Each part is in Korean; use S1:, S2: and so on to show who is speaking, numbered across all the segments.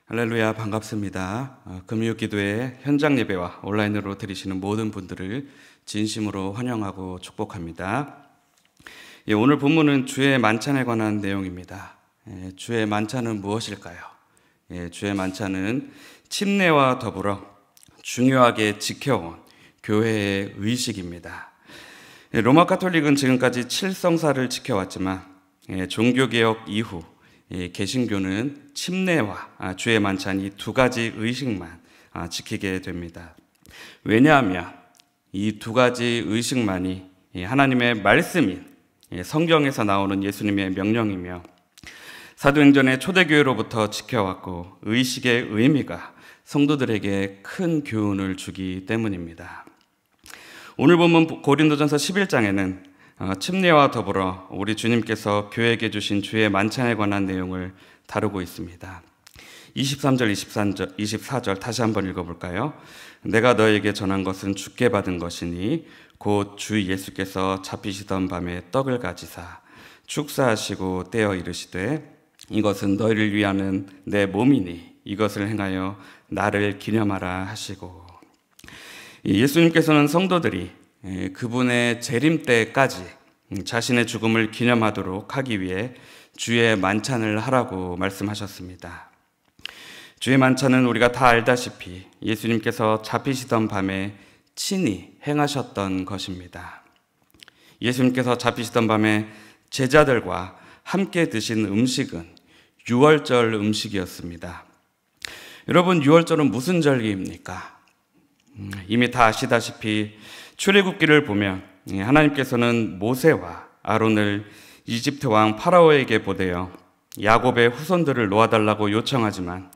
S1: 할렐루야, 반갑습니다. 금요기도회 현장 예배와 온라인으로 드리시는 모든 분들을 진심으로 환영하고 축복합니다. 오늘 본문은 주의 만찬에 관한 내용입니다. 주의 만찬은 무엇일까요? 주의 만찬은 침례와 더불어 중요하게 지켜온 교회의 의식입니다. 로마 가톨릭은 지금까지 7성사를 지켜왔지만 종교개혁 이후 개신교는 침례와 주의 만찬 이 두 가지 의식만 지키게 됩니다. 왜냐하면 이 두 가지 의식만이 하나님의 말씀인 성경에서 나오는 예수님의 명령이며 사도행전의 초대교회로부터 지켜왔고 의식의 의미가 성도들에게 큰 교훈을 주기 때문입니다. 오늘 본문 고린도전서 11장에는 침례와 더불어 우리 주님께서 교회에게 주신 주의 만찬에 관한 내용을 다루고 있습니다. 23절, 24절 다시 한번 읽어볼까요? 내가 너에게 전한 것은 주께 받은 것이니 곧 주 예수께서 잡히시던 밤에 떡을 가지사 축사하시고 떼어 이르시되 이것은 너희를 위하는 내 몸이니 이것을 행하여 나를 기념하라 하시고, 예수님께서는 성도들이 그분의 재림 때까지 자신의 죽음을 기념하도록 하기 위해 주의 만찬을 하라고 말씀하셨습니다. 주의 만찬은 우리가 다 알다시피 예수님께서 잡히시던 밤에 친히 행하셨던 것입니다. 예수님께서 잡히시던 밤에 제자들과 함께 드신 음식은 유월절 음식이었습니다. 여러분, 유월절은 무슨 절기입니까? 이미 다 아시다시피 출애굽기를 보면 하나님께서는 모세와 아론을 이집트 왕 파라오에게 보내어 야곱의 후손들을 놓아달라고 요청하지만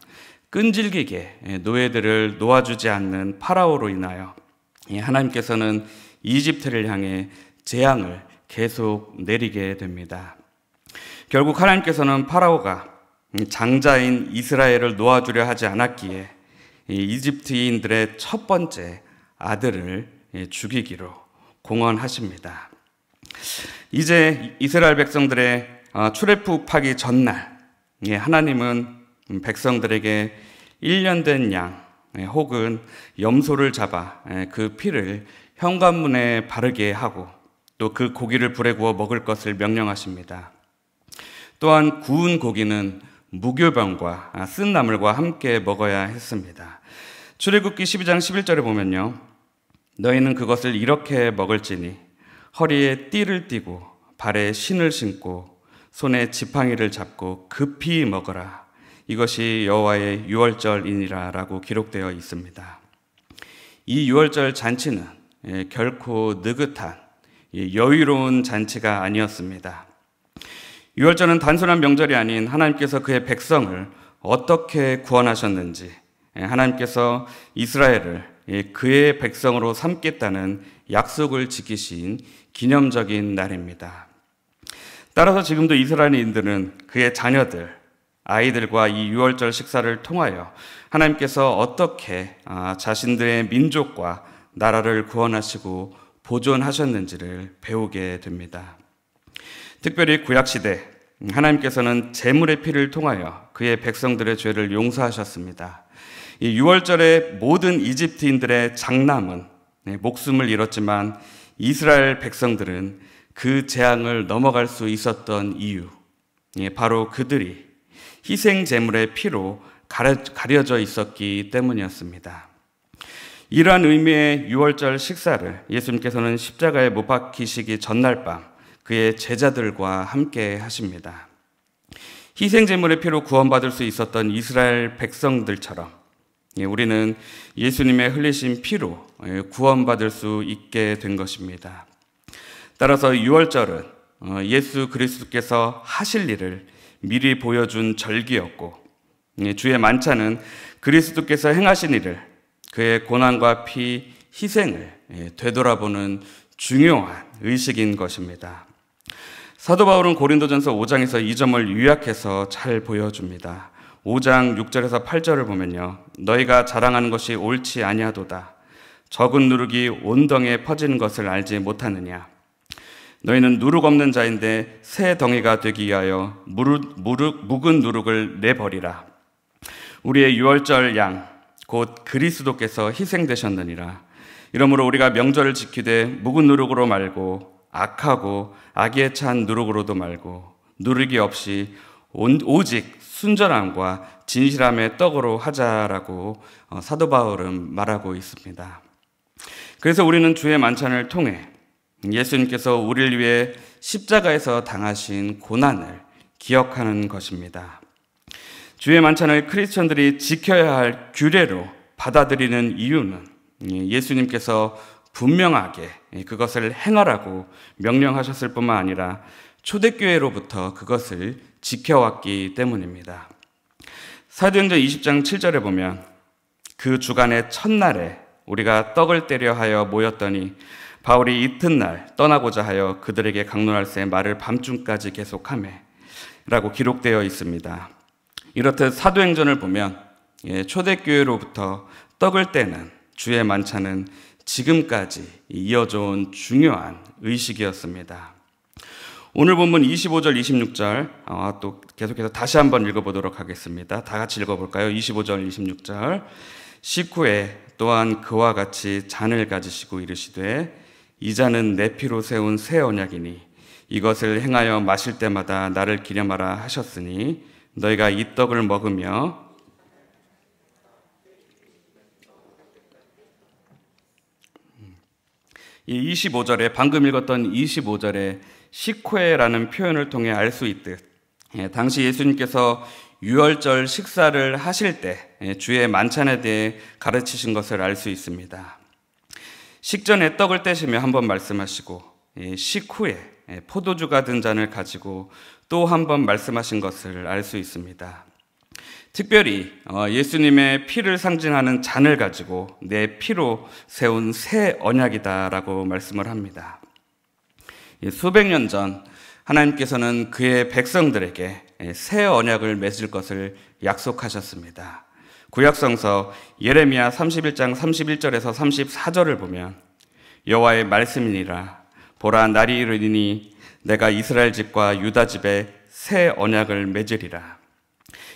S1: 끈질기게 노예들을 놓아주지 않는 파라오로 인하여 하나님께서는 이집트를 향해 재앙을 계속 내리게 됩니다. 결국 하나님께서는 파라오가 장자인 이스라엘을 놓아주려 하지 않았기에 이집트인들의 첫 번째 아들을 죽이기로 공언하십니다. 이제 이스라엘 백성들의 출애굽하기 전날 하나님은 백성들에게 1년 된 양 혹은 염소를 잡아 그 피를 현관문에 바르게 하고 또 그 고기를 불에 구워 먹을 것을 명령하십니다. 또한 구운 고기는 무교병과 쓴 나물과 함께 먹어야 했습니다. 출애굽기 12장 11절에 보면요, 너희는 그것을 이렇게 먹을지니 허리에 띠를 띠고 발에 신을 신고 손에 지팡이를 잡고 급히 먹어라. 이것이 여호와의 유월절이니라 라고 기록되어 있습니다. 이 유월절 잔치는 결코 느긋한 여유로운 잔치가 아니었습니다. 유월절은 단순한 명절이 아닌 하나님께서 그의 백성을 어떻게 구원하셨는지, 하나님께서 이스라엘을 그의 백성으로 삼겠다는 약속을 지키신 기념적인 날입니다. 따라서 지금도 이스라엘인들은 그의 자녀들, 아이들과 이 유월절 식사를 통하여 하나님께서 어떻게 자신들의 민족과 나라를 구원하시고 보존하셨는지를 배우게 됩니다. 특별히 구약시대 하나님께서는 제물의 피를 통하여 그의 백성들의 죄를 용서하셨습니다. 이 유월절의 모든 이집트인들의 장남은 목숨을 잃었지만 이스라엘 백성들은 그 재앙을 넘어갈 수 있었던 이유, 바로 그들이 희생 제물의 피로 가려져 있었기 때문이었습니다. 이러한 의미의 유월절 식사를 예수님께서는 십자가에 못 박히시기 전날 밤 그의 제자들과 함께 하십니다. 희생 제물의 피로 구원받을 수 있었던 이스라엘 백성들처럼 우리는 예수님의 흘리신 피로 구원받을 수 있게 된 것입니다. 따라서 유월절은 예수 그리스도께서 하실 일을 미리 보여준 절기였고, 주의 만찬은 그리스도께서 행하신 일을, 그의 고난과 피, 희생을 되돌아보는 중요한 의식인 것입니다. 사도 바울은 고린도전서 5장에서 이 점을 요약해서 잘 보여줍니다. 5장 6절에서 8절을 보면요, 너희가 자랑하는 것이 옳지 아니하도다. 적은 누룩이 온 덩이에 퍼지는 것을 알지 못하느냐. 너희는 누룩 없는 자인데 새 덩이가 되기 위하여 묵은 누룩을 내버리라. 우리의 유월절 양 곧 그리스도께서 희생되셨느니라. 이러므로 우리가 명절을 지키되 묵은 누룩으로 말고 악하고 악에 찬 누룩으로도 말고 누룩이 없이 오직 순전함과 진실함의 떡으로 하자라고 사도 바울은 말하고 있습니다. 그래서 우리는 주의 만찬을 통해 예수님께서 우리를 위해 십자가에서 당하신 고난을 기억하는 것입니다. 주의 만찬을 크리스천들이 지켜야 할 규례로 받아들이는 이유는 예수님께서 분명하게 그것을 행하라고 명령하셨을 뿐만 아니라 초대교회로부터 그것을 지켜왔기 때문입니다. 사도행전 20장 7절에 보면 그 주간의 첫날에 우리가 떡을 떼려 하여 모였더니 바울이 이튿날 떠나고자 하여 그들에게 강론할새 말을 밤중까지 계속하매 라고 기록되어 있습니다. 이렇듯 사도행전을 보면 초대교회로부터 떡을 떼는 주의 만찬은 지금까지 이어져 온 중요한 의식이었습니다. 오늘 본문 25절, 26절 또 계속해서 다시 한번 읽어보도록 하겠습니다. 다 같이 읽어볼까요? 25절, 26절. 식후에 또한 그와 같이 잔을 가지시고 이르시되 이 잔은 내 피로 세운 새 언약이니 이것을 행하여 마실 때마다 나를 기념하라 하셨으니 너희가 이 떡을 먹으며 이 25절에 방금 읽었던 25절에 식후에라는 표현을 통해 알 수 있듯 당시 예수님께서 유월절 식사를 하실 때 주의 만찬에 대해 가르치신 것을 알 수 있습니다. 식전에 떡을 떼시며 한번 말씀하시고 식후에 포도주가 든 잔을 가지고 또 한 번 말씀하신 것을 알 수 있습니다. 특별히 예수님의 피를 상징하는 잔을 가지고 내 피로 세운 새 언약이다라고 말씀을 합니다. 수백 년 전 하나님께서는 그의 백성들에게 새 언약을 맺을 것을 약속하셨습니다. 구약성서 예레미야 31장 31절에서 34절을 보면 여호와의 말씀이니라 보라 날이 이르리니 내가 이스라엘 집과 유다 집에 새 언약을 맺으리라.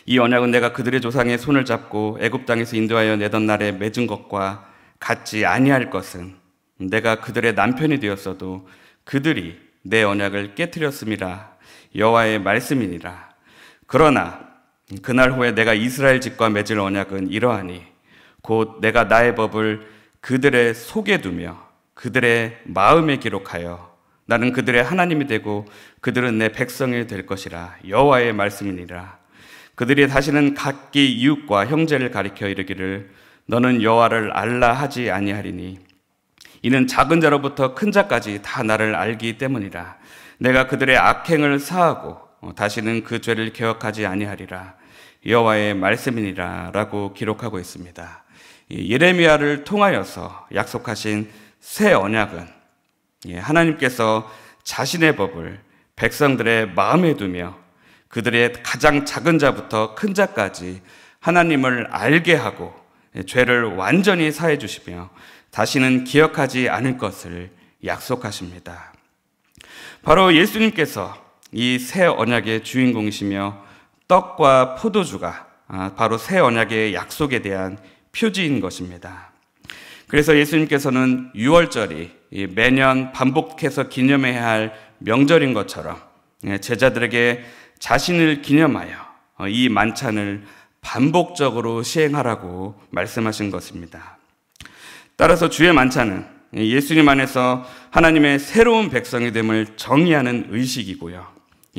S1: 이 언약은 내가 그들의 조상의 손을 잡고 애굽 땅에서 인도하여 내던 날에 맺은 것과 같지 아니할 것은 내가 그들의 남편이 되었어도 그들이 내 언약을 깨트렸음이라. 여호와의 말씀이니라. 그러나 그날 후에 내가 이스라엘 집과 맺을 언약은 이러하니 곧 내가 나의 법을 그들의 속에 두며 그들의 마음에 기록하여 나는 그들의 하나님이 되고 그들은 내 백성이 될 것이라. 여호와의 말씀이니라. 그들이 다시는 각기 이웃과 형제를 가리켜 이르기를 너는 여호와를 알라 하지 아니하리니 이는 작은 자로부터 큰 자까지 다 나를 알기 때문이라. 내가 그들의 악행을 사하고 다시는 그 죄를 기억하지 아니하리라. 여호와의 말씀이니라 라고 기록하고 있습니다. 예레미야를 통하여서 약속하신 새 언약은 하나님께서 자신의 법을 백성들의 마음에 두며 그들의 가장 작은 자부터 큰 자까지 하나님을 알게 하고 죄를 완전히 사해 주시며 다시는 기억하지 않을 것을 약속하십니다. 바로 예수님께서 이 새 언약의 주인공이시며 떡과 포도주가 바로 새 언약의 약속에 대한 표지인 것입니다. 그래서 예수님께서는 유월절이 매년 반복해서 기념해야 할 명절인 것처럼 제자들에게 자신을 기념하여 이 만찬을 반복적으로 시행하라고 말씀하신 것입니다. 따라서 주의 만찬은 예수님 안에서 하나님의 새로운 백성이 됨을 정의하는 의식이고요.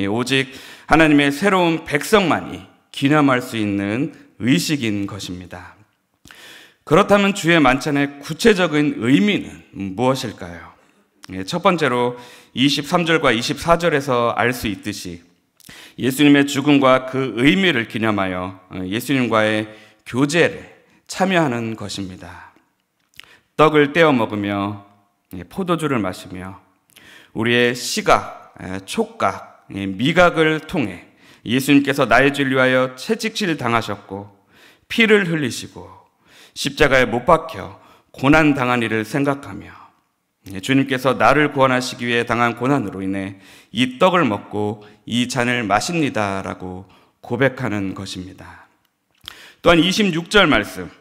S1: 오직 하나님의 새로운 백성만이 기념할 수 있는 의식인 것입니다. 그렇다면 주의 만찬의 구체적인 의미는 무엇일까요? 첫 번째로 23절과 24절에서 알 수 있듯이 예수님의 죽음과 그 의미를 기념하여 예수님과의 교제를 참여하는 것입니다. 떡을 떼어 먹으며 포도주를 마시며 우리의 시각, 촉각, 미각을 통해 예수님께서 나의 죄를 위하여 채찍질 당하셨고 피를 흘리시고 십자가에 못 박혀 고난 당한 일을 생각하며 주님께서 나를 구원하시기 위해 당한 고난으로 인해 이 떡을 먹고 이 잔을 마십니다라고 고백하는 것입니다. 또한 26절 말씀,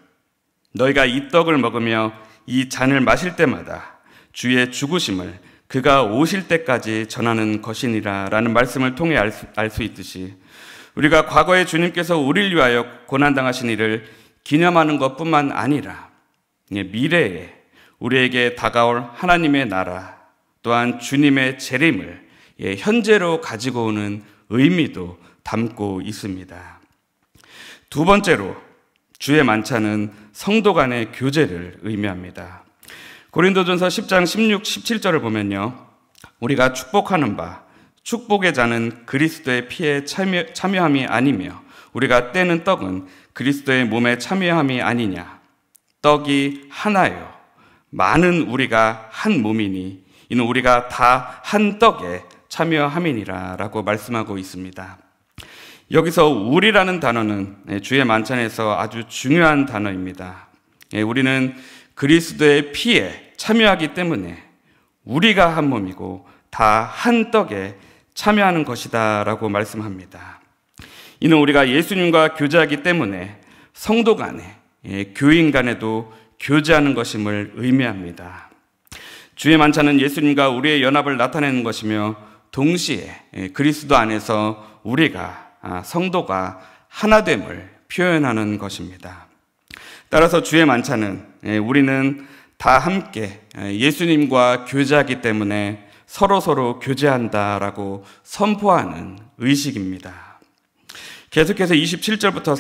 S1: 너희가 이 떡을 먹으며 이 잔을 마실 때마다 주의 죽으심을 그가 오실 때까지 전하는 것이니라 라는 말씀을 통해 알 수 있듯이 우리가 과거에 주님께서 우리를 위하여 고난당하신 일을 기념하는 것뿐만 아니라 미래에 우리에게 다가올 하나님의 나라 또한 주님의 재림을 현재로 가지고 오는 의미도 담고 있습니다. 두 번째로 주의 만찬은 성도 간의 교제를 의미합니다. 고린도전서 10장 16, 17절을 보면요, 우리가 축복하는 바 축복의 잔은 그리스도의 피에 참여함이 아니며 우리가 떼는 떡은 그리스도의 몸에 참여함이 아니냐. 떡이 하나요 많은 우리가 한 몸이니 이는 우리가 다 한 떡에 참여함이니라 라고 말씀하고 있습니다. 여기서 우리라는 단어는 주의 만찬에서 아주 중요한 단어입니다. 우리는 그리스도의 피에 참여하기 때문에 우리가 한 몸이고 다 한 떡에 참여하는 것이다 라고 말씀합니다. 이는 우리가 예수님과 교제하기 때문에 성도 간에 교인 간에도 교제하는 것임을 의미합니다. 주의 만찬은 예수님과 우리의 연합을 나타내는 것이며 동시에 그리스도 안에서 우리가 성도가 하나됨을 표현하는 것입니다. 따라서 주의 만찬은 우리는 다 함께 예수님과 교제하기 때문에 서로 교제한다라고 선포하는 의식입니다. 계속해서 27절부터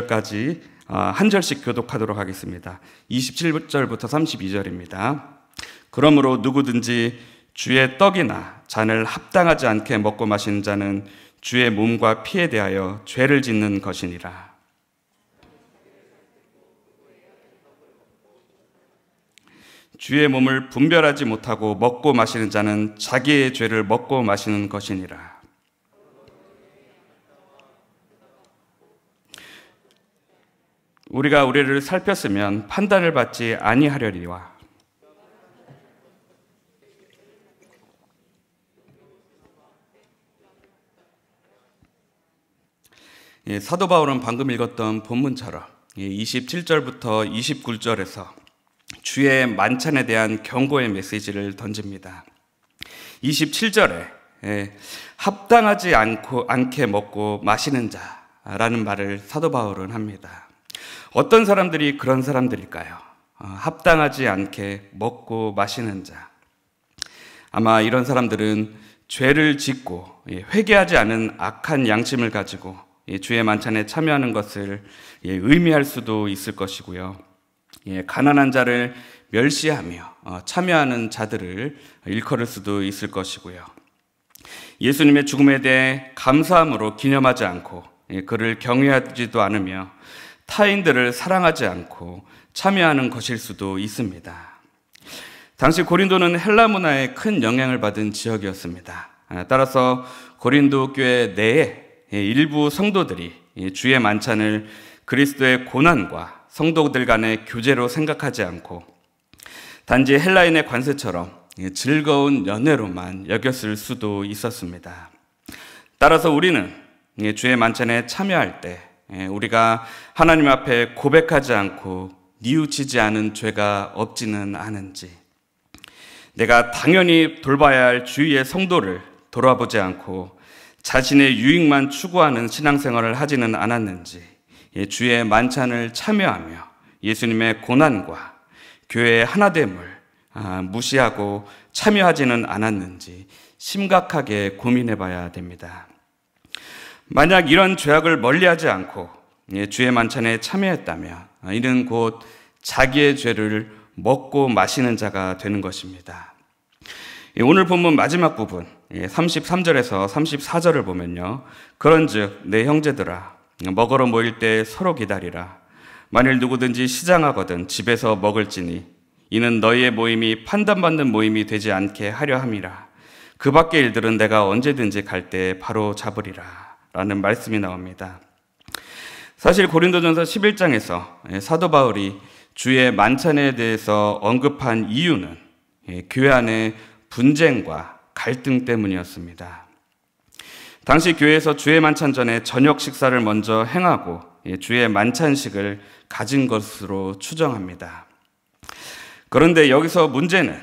S1: 32절까지 한 절씩 교독하도록 하겠습니다. 27절부터 32절입니다. 그러므로 누구든지 주의 떡이나 잔을 합당하지 않게 먹고 마시는 자는 주의 몸과 피에 대하여 죄를 짓는 것이니라. 주의 몸을 분별하지 못하고 먹고 마시는 자는 자기의 죄를 먹고 마시는 것이니라. 우리가 우리를 살폈으면 판단을 받지 아니하려니와. 사도 바울은 방금 읽었던 본문처럼 27절부터 29절에서 주의 만찬에 대한 경고의 메시지를 던집니다. 27절에 합당하지 않게 먹고 마시는 자라는 말을 사도 바울은 합니다. 어떤 사람들이 그런 사람들일까요? 합당하지 않게 먹고 마시는 자. 아마 이런 사람들은 죄를 짓고 회개하지 않은 악한 양심을 가지고 주의 만찬에 참여하는 것을 의미할 수도 있을 것이고요. 가난한 자를 멸시하며 참여하는 자들을 일컬을 수도 있을 것이고요. 예수님의 죽음에 대해 감사함으로 기념하지 않고 그를 경외하지도 않으며 타인들을 사랑하지 않고 참여하는 것일 수도 있습니다. 당시 고린도는 헬라 문화에 큰 영향을 받은 지역이었습니다. 따라서 고린도 교회 내에 일부 성도들이 주의 만찬을 그리스도의 고난과 성도들 간의 교제로 생각하지 않고 단지 헬라인의 관습처럼 즐거운 연회로만 여겼을 수도 있었습니다. 따라서 우리는 주의 만찬에 참여할 때 우리가 하나님 앞에 고백하지 않고 뉘우치지 않은 죄가 없지는 않은지, 내가 당연히 돌봐야 할 주위의 성도를 돌아보지 않고 자신의 유익만 추구하는 신앙생활을 하지는 않았는지, 주의 만찬을 참여하며 예수님의 고난과 교회의 하나됨을 무시하고 참여하지는 않았는지 심각하게 고민해 봐야 됩니다. 만약 이런 죄악을 멀리하지 않고 주의 만찬에 참여했다면 이는 곧 자기의 죄를 먹고 마시는 자가 되는 것입니다. 오늘 본문 마지막 부분 33절에서 34절을 보면요, 그런즉 내 형제들아 먹으러 모일 때 서로 기다리라. 만일 누구든지 시장하거든 집에서 먹을지니 이는 너희의 모임이 판단받는 모임이 되지 않게 하려 함이라. 그 밖의 일들은 내가 언제든지 갈 때 바로 잡으리라 라는 말씀이 나옵니다. 사실 고린도전서 11장에서 사도 바울이 주의 만찬에 대해서 언급한 이유는 교회 안의 분쟁과 갈등 때문이었습니다. 당시 교회에서 주의 만찬 전에 저녁 식사를 먼저 행하고 주의 만찬식을 가진 것으로 추정합니다. 그런데 여기서 문제는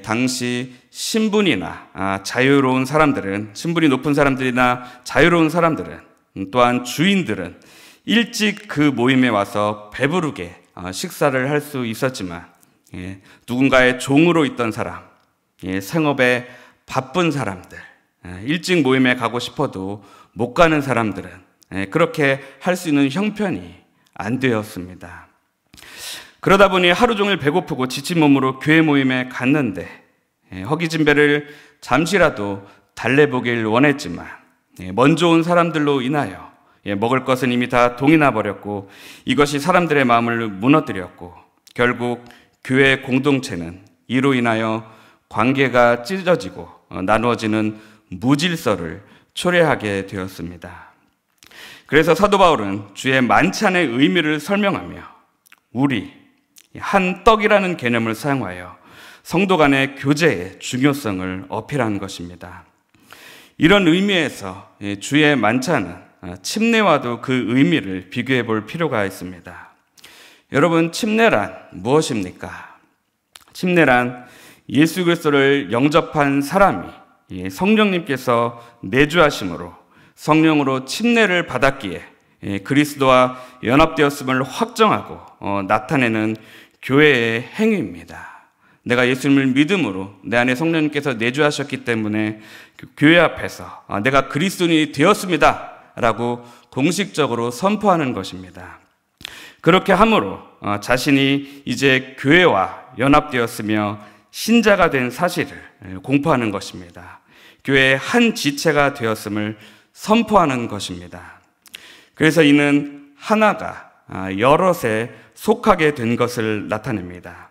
S1: 당시 신분이나 자유로운 사람들은, 신분이 높은 사람들이나 자유로운 사람들은, 또한 주인들은 일찍 그 모임에 와서 배부르게 식사를 할 수 있었지만 누군가의 종으로 있던 사람, 생업에 바쁜 사람들, 일찍 모임에 가고 싶어도 못 가는 사람들은 그렇게 할 수 있는 형편이 안 되었습니다. 그러다 보니 하루 종일 배고프고 지친 몸으로 교회 모임에 갔는데 허기진 배를 잠시라도 달래보길 원했지만 먼저 온 사람들로 인하여 먹을 것은 이미 다 동이 나버렸고 이것이 사람들의 마음을 무너뜨렸고 결국 교회 공동체는 이로 인하여 관계가 찢어지고 나누어지는 무질서를 초래하게 되었습니다. 그래서 사도 바울은 주의 만찬의 의미를 설명하며 우리 한 떡이라는 개념을 사용하여 성도 간의 교제의 중요성을 어필한 것입니다. 이런 의미에서 주의 만찬은 침례와도 그 의미를 비교해 볼 필요가 있습니다. 여러분, 침례란 무엇입니까? 침례란 예수 그리스도를 영접한 사람이 성령님께서 내주하심으로 성령으로 침례를 받았기에 그리스도와 연합되었음을 확정하고 나타내는 교회의 행위입니다. 내가 예수님을 믿음으로 내 안에 성령님께서 내주하셨기 때문에 교회 앞에서 내가 그리스도인이 되었습니다 라고 공식적으로 선포하는 것입니다. 그렇게 함으로 자신이 이제 교회와 연합되었으며 신자가 된 사실을 공포하는 것입니다. 교회의 한 지체가 되었음을 선포하는 것입니다. 그래서 이는 하나가 여럿에 속하게 된 것을 나타냅니다.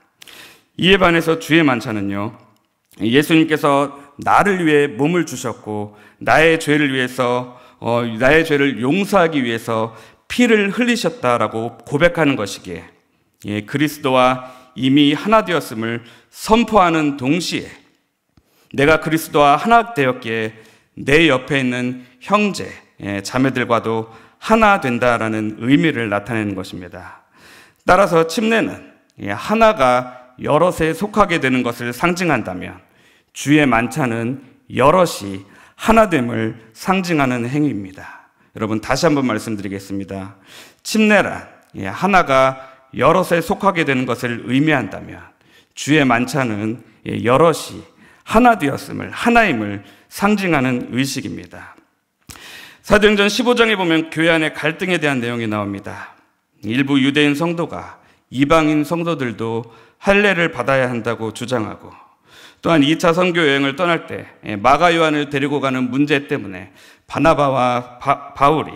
S1: 이에 반해서 주의 만찬은요, 예수님께서 나를 위해 몸을 주셨고 나의 죄를 위해서 나의 죄를 용서하기 위해서 피를 흘리셨다라고 고백하는 것이기에 그리스도와 이미 하나 되었음을 선포하는 동시에 내가 그리스도와 하나 되었기에 내 옆에 있는 형제, 자매들과도 하나 된다라는 의미를 나타내는 것입니다. 따라서 침례는 하나가 여럿에 속하게 되는 것을 상징한다면 주의 만찬은 여럿이 하나됨을 상징하는 행위입니다. 여러분, 다시 한번 말씀드리겠습니다. 침례란 하나가 여럿에 속하게 되는 것을 의미한다면 주의 만찬은 여럿이 하나 되었음을, 하나임을 상징하는 의식입니다. 사도행전 15장에 보면 교회 안에 갈등에 대한 내용이 나옵니다. 일부 유대인 성도가 이방인 성도들도 할례를 받아야 한다고 주장하고, 또한 2차 선교 여행을 떠날 때 마가 요한을 데리고 가는 문제 때문에 바나바와 바울이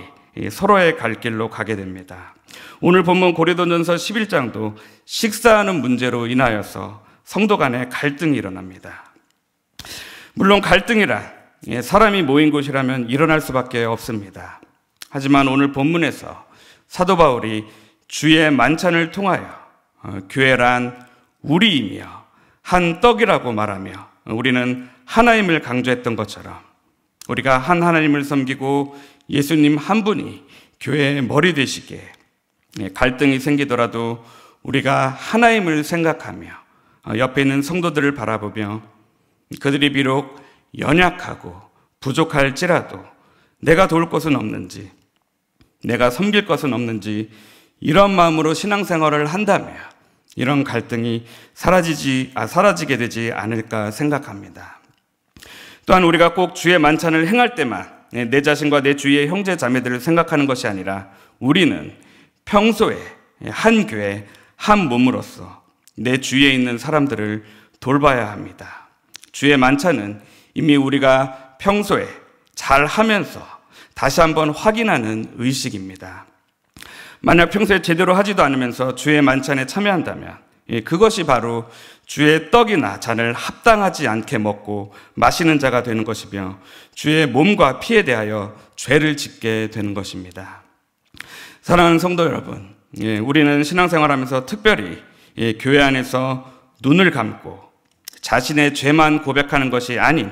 S1: 서로의 갈 길로 가게 됩니다. 오늘 본문 고린도전서 11장도 식사하는 문제로 인하여서 성도 간에 갈등이 일어납니다. 물론 갈등이란 사람이 모인 곳이라면 일어날 수밖에 없습니다. 하지만 오늘 본문에서 사도 바울이 주의 만찬을 통하여 교회란 우리이며 한 떡이라고 말하며 우리는 하나님을 강조했던 것처럼 우리가 한 하나님을 섬기고 예수님 한 분이 교회의 머리 되시기에 갈등이 생기더라도 우리가 하나님을 생각하며 옆에 있는 성도들을 바라보며 그들이 비록 연약하고 부족할지라도 내가 도울 것은 없는지, 내가 섬길 것은 없는지 이런 마음으로 신앙생활을 한다면 이런 갈등이 사라지게 되지 않을까 생각합니다. 또한 우리가 꼭 주의 만찬을 행할 때만 내 자신과 내 주위의 형제 자매들을 생각하는 것이 아니라 우리는 평소에 한 교회 한 몸으로서 내 주위에 있는 사람들을 돌봐야 합니다. 주의 만찬은 이미 우리가 평소에 잘 하면서 다시 한번 확인하는 의식입니다. 만약 평소에 제대로 하지도 않으면서 주의 만찬에 참여한다면 그것이 바로 주의 떡이나 잔을 합당하지 않게 먹고 마시는 자가 되는 것이며 주의 몸과 피에 대하여 죄를 짓게 되는 것입니다. 사랑하는 성도 여러분, 우리는 신앙생활하면서 특별히 교회 안에서 눈을 감고 자신의 죄만 고백하는 것이 아닌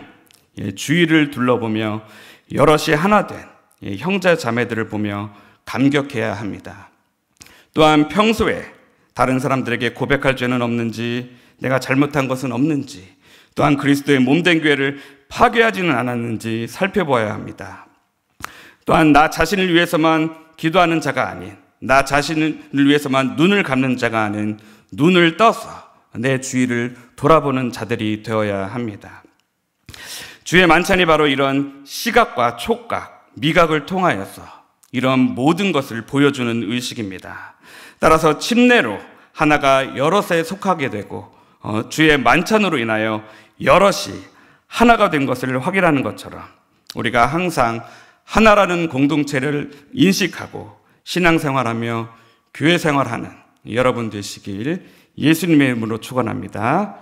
S1: 주위를 둘러보며 여럿이 하나 된 형제 자매들을 보며 감격해야 합니다. 또한 평소에 다른 사람들에게 고백할 죄는 없는지, 내가 잘못한 것은 없는지, 또한 그리스도의 몸된 교회를 파괴하지는 않았는지 살펴보아야 합니다. 또한 나 자신을 위해서만 기도하는 자가 아닌, 나 자신을 위해서만 눈을 감는 자가 아닌 눈을 떠서 내 주위를 돌아보는 자들이 되어야 합니다. 주의 만찬이 바로 이런 시각과 촉각, 미각을 통하여서 이런 모든 것을 보여주는 의식입니다. 따라서 침례로 하나가 여럿에 속하게 되고 주의 만찬으로 인하여 여럿이 하나가 된 것을 확인하는 것처럼 우리가 항상 하나라는 공동체를 인식하고 신앙생활하며 교회생활하는 여러분 되시길 예수님의 이름으로 축원합니다.